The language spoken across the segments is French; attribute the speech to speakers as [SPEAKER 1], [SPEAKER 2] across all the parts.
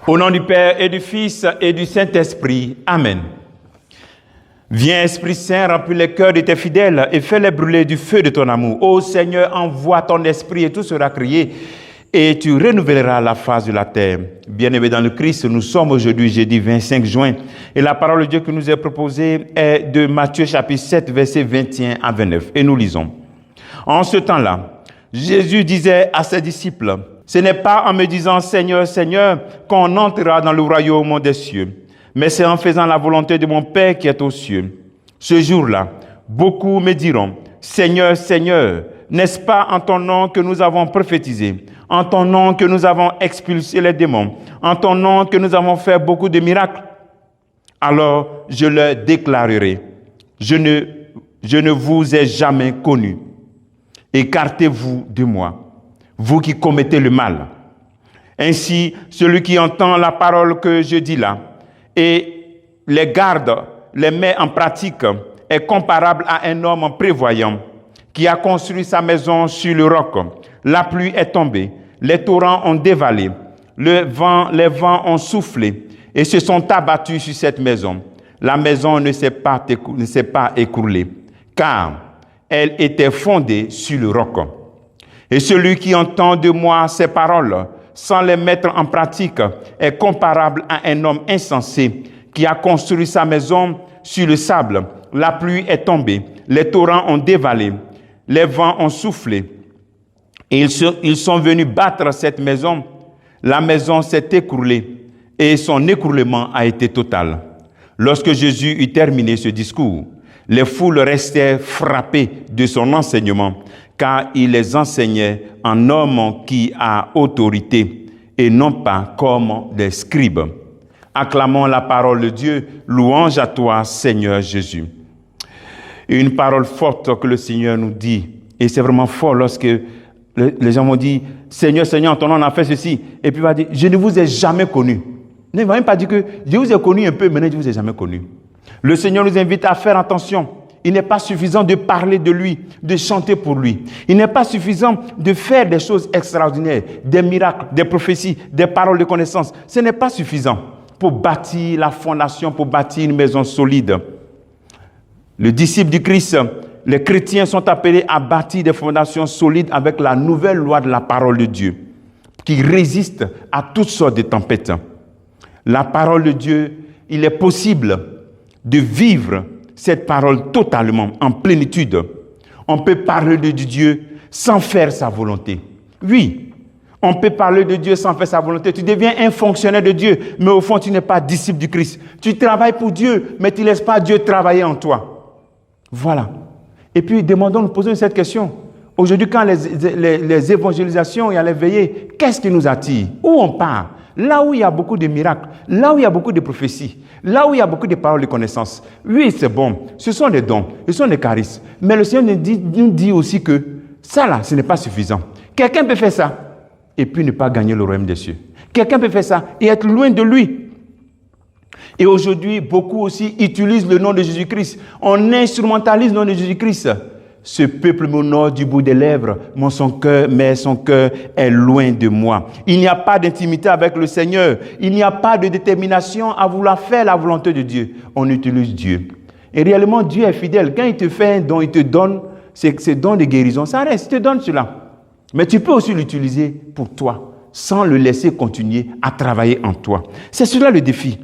[SPEAKER 1] Au nom du Père et du Fils et du Saint-Esprit. Amen. Viens, Esprit Saint, remplis les cœurs de tes fidèles et fais-les brûler du feu de ton amour. Ô Seigneur, envoie ton esprit et tout sera créé et tu renouvelleras la face de la terre. Bien-aimés dans le Christ, nous sommes aujourd'hui jeudi 25 juin et la parole de Dieu qui nous est proposée est de Matthieu chapitre 7, versets 21 à 29. Et nous lisons. En ce temps-là, Jésus disait à ses disciples, « Ce n'est pas en me disant « Seigneur, Seigneur » qu'on entrera dans le royaume des cieux, mais c'est en faisant la volonté de mon Père qui est aux cieux. Ce jour-là, beaucoup me diront, « Seigneur, Seigneur, n'est-ce pas en ton nom que nous avons prophétisé, en ton nom que nous avons expulsé les démons, en ton nom que nous avons fait beaucoup de miracles ?» Alors je leur déclarerai, je ne vous ai jamais connus. Écartez-vous de moi, vous qui commettez le mal. Ainsi, celui qui entend la parole que je dis là et les garde, les met en pratique, est comparable à un homme prévoyant qui a construit sa maison sur le roc. La pluie est tombée, les torrents ont dévalé, les vents ont soufflé et se sont abattus sur cette maison. La maison ne s'est pas écroulée, car elle était fondée sur le roc. Et celui qui entend de moi ces paroles sans les mettre en pratique est comparable à un homme insensé qui a construit sa maison sur le sable. La pluie est tombée, les torrents ont dévalé, les vents ont soufflé et ils sont venus battre cette maison. La maison s'est écroulée et son écroulement a été total. Lorsque Jésus eut terminé ce discours, les foules restaient frappées de son enseignement, car il les enseignait en homme qui a autorité et non pas comme des scribes. Acclamons la parole de Dieu, louange à toi, Seigneur Jésus. Une parole forte que le Seigneur nous dit, et c'est vraiment fort lorsque les gens m'ont dit, Seigneur, Seigneur, en ton nom on a fait ceci, et puis il va dire, je ne vous ai jamais connu. Il ne va même pas dire que je vous ai connu un peu, mais je ne vous ai jamais connu. Le Seigneur nous invite à faire attention. Il n'est pas suffisant de parler de lui, de chanter pour lui. Il n'est pas suffisant de faire des choses extraordinaires, des miracles, des prophéties, des paroles de connaissance. Ce n'est pas suffisant pour bâtir la fondation, pour bâtir une maison solide. Les disciples du Christ, les chrétiens sont appelés à bâtir des fondations solides avec la nouvelle loi de la parole de Dieu, qui résiste à toutes sortes de tempêtes. La parole de Dieu, il est possible de vivre cette parole totalement, en plénitude. On peut parler de Dieu sans faire sa volonté. Oui, on peut parler de Dieu sans faire sa volonté. Tu deviens un fonctionnaire de Dieu, mais au fond, tu n'es pas disciple du Christ. Tu travailles pour Dieu, mais tu ne laisses pas Dieu travailler en toi. Voilà. Et puis, nous posons cette question. Aujourd'hui, quand les évangélisations, il y a les veillées, qu'est-ce qui nous attire? Où on part? Là où il y a beaucoup de miracles, là où il y a beaucoup de prophéties, là où il y a beaucoup de paroles de connaissance. Oui, c'est bon. Ce sont des dons, ce sont des charismes. Mais le Seigneur nous dit aussi que ça là, ce n'est pas suffisant. Quelqu'un peut faire ça et puis ne pas gagner le royaume des cieux. Quelqu'un peut faire ça et être loin de lui. Et aujourd'hui, beaucoup aussi utilisent le nom de Jésus-Christ. On instrumentalise le nom de Jésus-Christ. Ce peuple m'honore du bout des lèvres, mais son cœur est loin de moi. Il n'y a pas d'intimité avec le Seigneur. Il n'y a pas de détermination à vouloir faire la volonté de Dieu. On utilise Dieu. Et réellement, Dieu est fidèle. Quand il te fait un don, il te donne ces dons de guérison. Ça reste, il te donne cela. Mais tu peux aussi l'utiliser pour toi, sans le laisser continuer à travailler en toi. C'est cela le défi.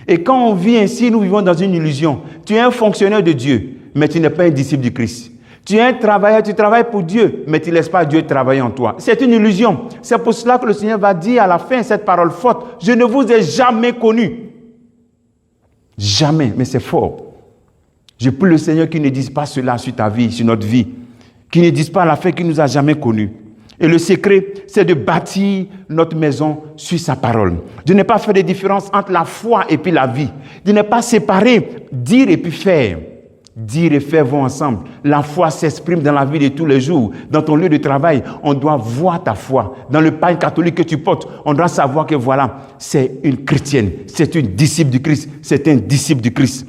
[SPEAKER 1] Et quand on vit ainsi, nous vivons dans une illusion. Tu es un fonctionnaire de Dieu, mais tu n'es pas un disciple du Christ. Tu es un travailleur, tu travailles pour Dieu, mais tu ne laisses pas Dieu travailler en toi. C'est une illusion. C'est pour cela que le Seigneur va dire à la fin cette parole forte. Je ne vous ai jamais connu. Jamais, mais c'est fort. Je prie le Seigneur qu'il ne dise pas cela sur ta vie, sur notre vie. Qu'il ne dise pas à la fin qu'il ne nous a jamais connus. Et le secret, c'est de bâtir notre maison sur sa parole. De ne pas faire de différence entre la foi et puis la vie. De ne pas séparer dire et puis faire. Dire et faire vont ensemble. La foi s'exprime dans la vie de tous les jours. Dans ton lieu de travail, on doit voir ta foi. Dans le pain catholique que tu portes, on doit savoir que voilà, c'est une chrétienne, c'est une disciple du Christ, c'est un disciple du Christ.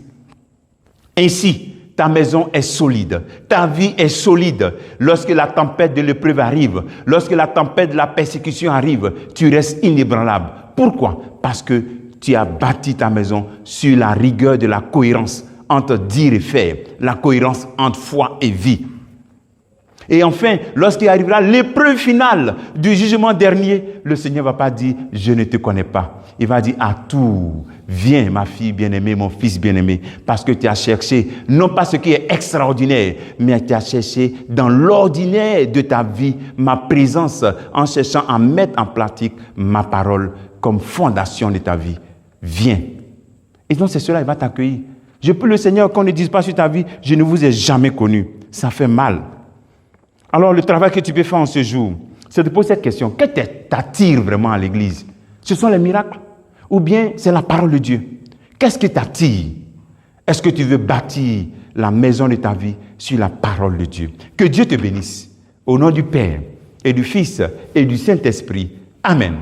[SPEAKER 1] Ainsi, ta maison est solide, ta vie est solide. Lorsque la tempête de l'épreuve arrive, lorsque la tempête de la persécution arrive, tu restes inébranlable. Pourquoi? parce que tu as bâti ta maison sur la rigueur de la cohérence entre dire et faire, la cohérence entre foi et vie. Et enfin, lorsqu'il arrivera l'épreuve finale du jugement dernier, le Seigneur ne va pas dire « je ne te connais pas ». Il va dire à tout « viens ma fille bien-aimée, mon fils bien-aimé » parce que tu as cherché non pas ce qui est extraordinaire, mais tu as cherché dans l'ordinaire de ta vie ma présence en cherchant à mettre en pratique ma parole comme fondation de ta vie. Viens. Et donc c'est cela, il va t'accueillir. Je prie le Seigneur qu'on ne dise pas sur ta vie « je ne vous ai jamais connu ». Ça fait mal. Alors, le travail que tu peux faire en ce jour, c'est de poser cette question. Qu'est-ce qui t'attire vraiment à l'église? Ce sont les miracles? Ou bien c'est la parole de Dieu? Qu'est-ce qui t'attire? Est-ce que tu veux bâtir la maison de ta vie sur la parole de Dieu? Que Dieu te bénisse. Au nom du Père et du Fils et du Saint-Esprit. Amen.